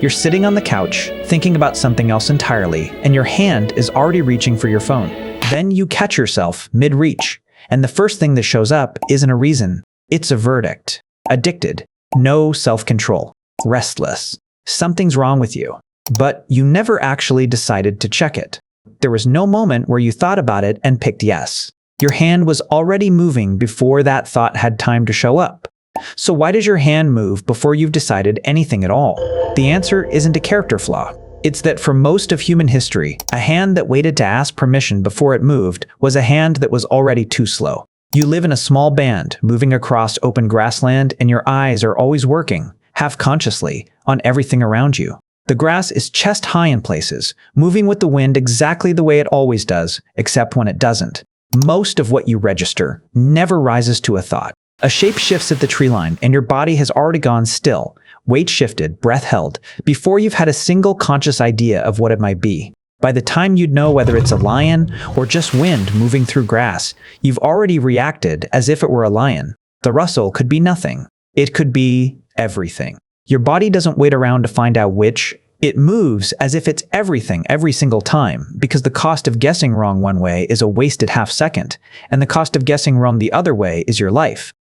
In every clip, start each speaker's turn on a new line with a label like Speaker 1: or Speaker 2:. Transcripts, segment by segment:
Speaker 1: You're sitting on the couch, thinking about something else entirely, and your hand is already reaching for your phone. Then you catch yourself mid-reach, and the first thing that shows up isn't a reason. It's a verdict. Addicted. No self-control. Restless. Something's wrong with you. But you never actually decided to check it. There was no moment where you thought about it and picked yes. Your hand was already moving before that thought had time to show up. So why does your hand move before you've decided anything at all? The answer isn't a character flaw. It's that for most of human history, a hand that waited to ask permission before it moved was a hand that was already too slow. You live in a small band, moving across open grassland, and your eyes are always working, half-consciously, on everything around you. The grass is chest high in places, moving with the wind exactly the way it always does, except when it doesn't. Most of what you register never rises to a thought. A shape shifts at the tree line, and your body has already gone still, weight shifted, breath held, before you've had a single conscious idea of what it might be. By the time you'd know whether it's a lion or just wind moving through grass, you've already reacted as if it were a lion. The rustle could be nothing. It could be everything. Your body doesn't wait around to find out which. It moves as if it's everything every single time, because the cost of guessing wrong one way is a wasted half second, and the cost of guessing wrong the other way is your life.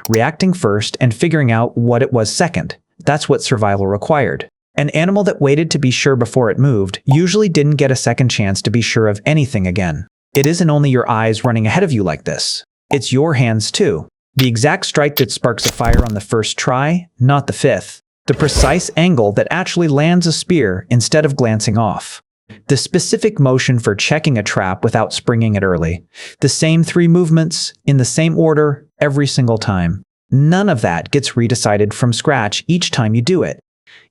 Speaker 1: Reacting first and figuring out what it was second. That's what survival required. An animal that waited to be sure before it moved usually didn't get a second chance to be sure of anything again. It isn't only your eyes running ahead of you like this. It's your hands too. The exact strike that sparks a fire on the first try, not the fifth. The precise angle that actually lands a spear instead of glancing off. The specific motion for checking a trap without springing it early. The same 3 movements, in the same order, every single time. None of that gets redecided from scratch each time you do it.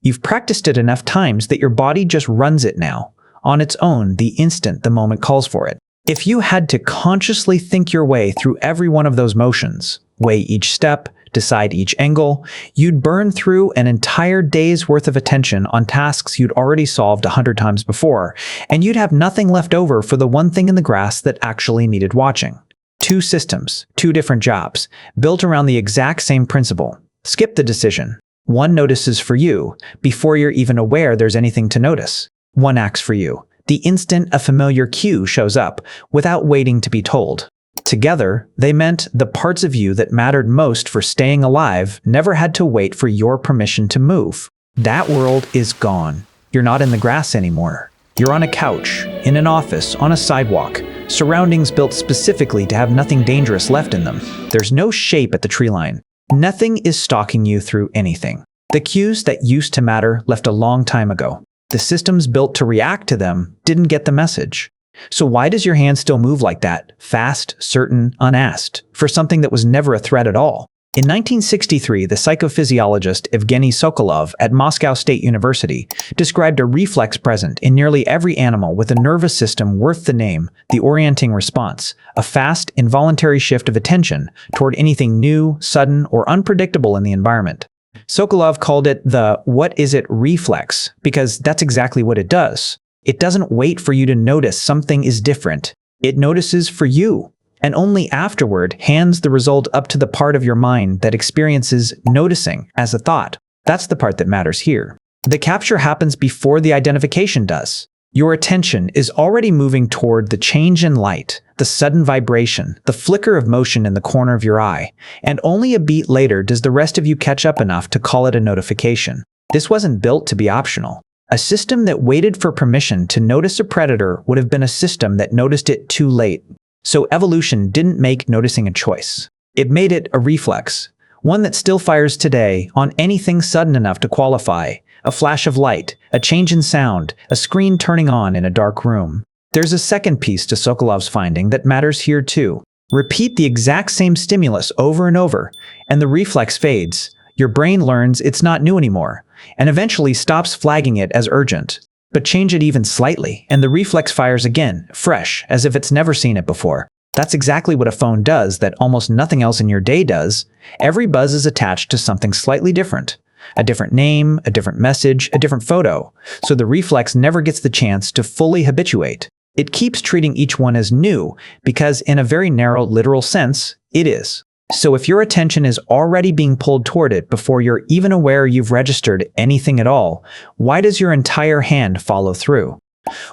Speaker 1: You've practiced it enough times that your body just runs it now, on its own the instant the moment calls for it. If you had to consciously think your way through every one of those motions, weigh each step, decide each angle, you'd burn through an entire day's worth of attention on tasks you'd already solved 100 times before, and you'd have nothing left over for the one thing in the grass that actually needed watching. 2 systems, 2 different jobs, built around the exact same principle. Skip the decision. One notices for you, before you're even aware there's anything to notice. One acts for you, the instant a familiar cue shows up, without waiting to be told. Together, they meant the parts of you that mattered most for staying alive never had to wait for your permission to move. That world is gone. You're not in the grass anymore. You're on a couch, in an office, on a sidewalk, surroundings built specifically to have nothing dangerous left in them. There's no shape at the tree line. Nothing is stalking you through anything. The cues that used to matter left a long time ago. The systems built to react to them didn't get the message. So why does your hand still move like that, fast, certain, unasked, for something that was never a threat at all? In 1963, the psychophysiologist Evgeny Sokolov at Moscow State University described a reflex present in nearly every animal with a nervous system worth the name, the orienting response, a fast, involuntary shift of attention toward anything new, sudden, or unpredictable in the environment. Sokolov called it the "what is it" reflex, because that's exactly what it does. It doesn't wait for you to notice something is different. It notices for you, and only afterward hands the result up to the part of your mind that experiences noticing as a thought. That's the part that matters here. The capture happens before the identification does. Your attention is already moving toward the change in light, the sudden vibration, the flicker of motion in the corner of your eye, and only a beat later does the rest of you catch up enough to call it a notification. This wasn't built to be optional. A system that waited for permission to notice a predator would have been a system that noticed it too late. So evolution didn't make noticing a choice. It made it a reflex, one that still fires today on anything sudden enough to qualify. A flash of light, a change in sound, a screen turning on in a dark room. There's a second piece to Sokolov's finding that matters here too. Repeat the exact same stimulus over and over, and the reflex fades. Your brain learns it's not new anymore, and eventually stops flagging it as urgent. But change it even slightly, and the reflex fires again, fresh, as if it's never seen it before. That's exactly what a phone does that almost nothing else in your day does. Every buzz is attached to something slightly different. A different name, a different message, a different photo. So the reflex never gets the chance to fully habituate. It keeps treating each one as new, because in a very narrow, literal sense, it is. So if your attention is already being pulled toward it before you're even aware you've registered anything at all, why does your entire hand follow through?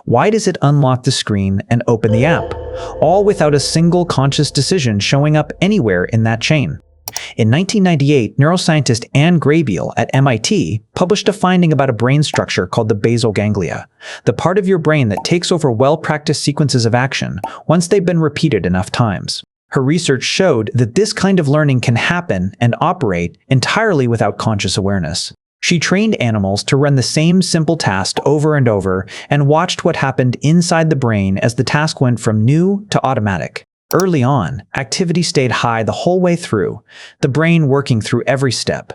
Speaker 1: Why does it unlock the screen and open the app, all without a single conscious decision showing up anywhere in that chain? In 1998, neuroscientist Anne Graybiel at MIT published a finding about a brain structure called the basal ganglia, the part of your brain that takes over well-practiced sequences of action once they've been repeated enough times. Her research showed that this kind of learning can happen and operate entirely without conscious awareness. She trained animals to run the same simple task over and over and watched what happened inside the brain as the task went from new to automatic. Early on, activity stayed high the whole way through, the brain working through every step.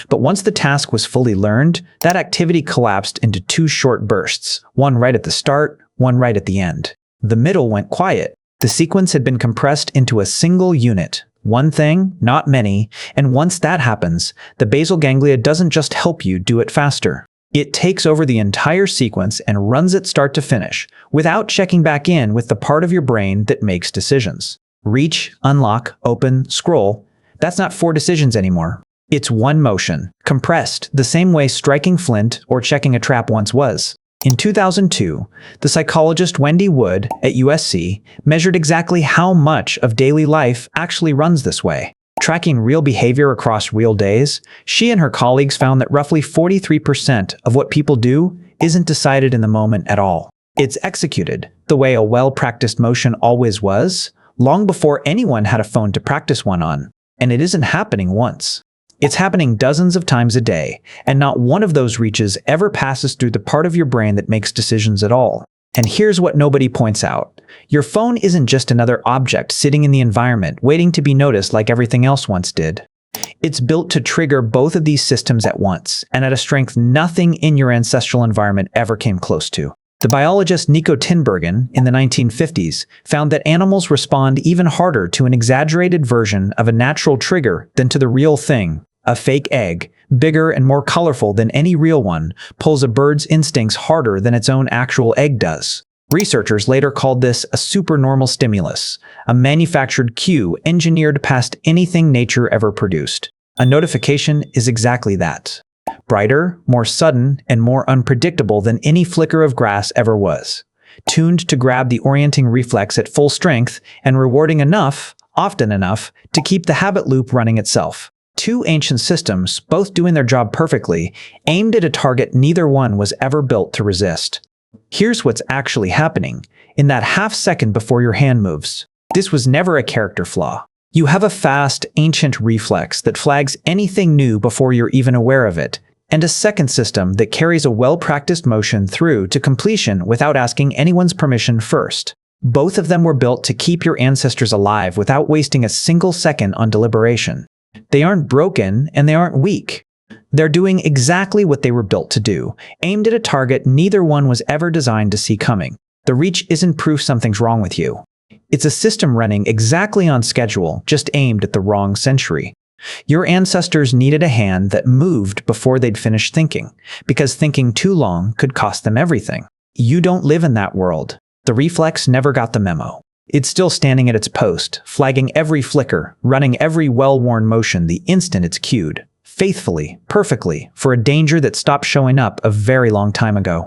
Speaker 1: But once the task was fully learned, that activity collapsed into two short bursts, one right at the start, one right at the end. The middle went quiet. The sequence had been compressed into a single unit. One thing, not many, and once that happens, the basal ganglia doesn't just help you do it faster. It takes over the entire sequence and runs it start to finish, without checking back in with the part of your brain that makes decisions. Reach, unlock, open, scroll. That's not 4 decisions anymore. It's one motion, compressed the same way striking flint or checking a trap once was. In 2002, the psychologist Wendy Wood at USC measured exactly how much of daily life actually runs this way. Tracking real behavior across real days, she and her colleagues found that roughly 43% of what people do isn't decided in the moment at all. It's executed, the way a well-practiced motion always was, long before anyone had a phone to practice one on. And it isn't happening once. It's happening dozens of times a day, and not one of those reaches ever passes through the part of your brain that makes decisions at all. And here's what nobody points out. Your phone isn't just another object sitting in the environment waiting to be noticed like everything else once did. It's built to trigger both of these systems at once, and at a strength nothing in your ancestral environment ever came close to. The biologist Nico Tinbergen in the 1950s found that animals respond even harder to an exaggerated version of a natural trigger than to the real thing. A fake egg, bigger and more colorful than any real one, pulls a bird's instincts harder than its own actual egg does. Researchers later called this a supernormal stimulus, a manufactured cue engineered past anything nature ever produced. A notification is exactly that. Brighter, more sudden, and more unpredictable than any flicker of grass ever was. Tuned to grab the orienting reflex at full strength and rewarding enough, often enough, to keep the habit loop running itself. Two ancient systems, both doing their job perfectly, aimed at a target neither one was ever built to resist. Here's what's actually happening in that half second before your hand moves. This was never a character flaw. You have a fast, ancient reflex that flags anything new before you're even aware of it, and a second system that carries a well-practiced motion through to completion without asking anyone's permission first. Both of them were built to keep your ancestors alive without wasting a single second on deliberation. They aren't broken and they aren't weak. They're doing exactly what they were built to do, aimed at a target neither one was ever designed to see coming. The reach isn't proof something's wrong with you. It's a system running exactly on schedule, just aimed at the wrong century. Your ancestors needed a hand that moved before they'd finished thinking, because thinking too long could cost them everything. You don't live in that world. The reflex never got the memo. It's still standing at its post, flagging every flicker, running every well-worn motion the instant it's cued, faithfully, perfectly, for a danger that stopped showing up a very long time ago.